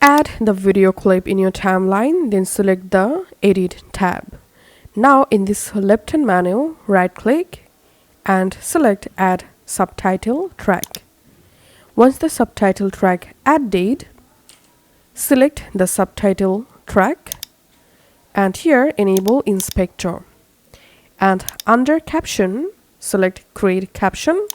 Add the video clip in your timeline, then select the Edit tab. Now in this left-hand menu, right-click and select Add Subtitle Track. Once the subtitle track added, select the subtitle track and here enable Inspector. And under Caption, select Create Caption.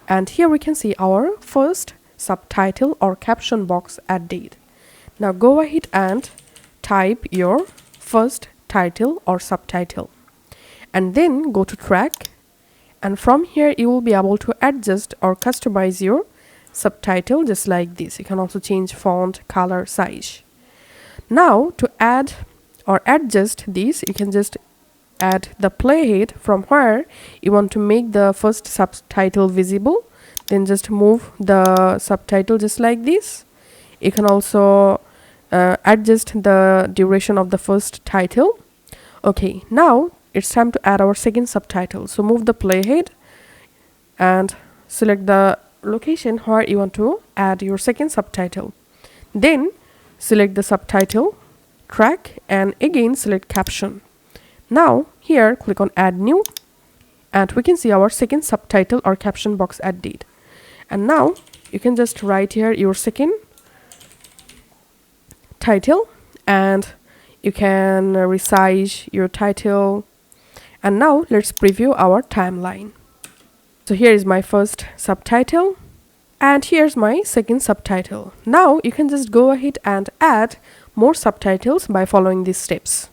And here we can see our first subtitle or caption box added. Now go ahead and type your first title or subtitle and then go to track, and from here you will be able to adjust or customize your subtitle just like this. You can also change font, color, size. Now to add or adjust this, you can just add the playhead from where you want to make the first subtitle visible. Then just move the subtitle just like this. You can also adjust the duration of the first title. Okay, now it's time to add our second subtitle. So move the playhead and select the location where you want to add your second subtitle. Then select the subtitle track and again select caption. Now here click on Add New and we can see our second subtitle or caption box added. And now you can just write here your second title and you can resize your title. And now let's preview our timeline. So here is my first subtitle and here's my second subtitle. Now you can just go ahead and add more subtitles by following these steps.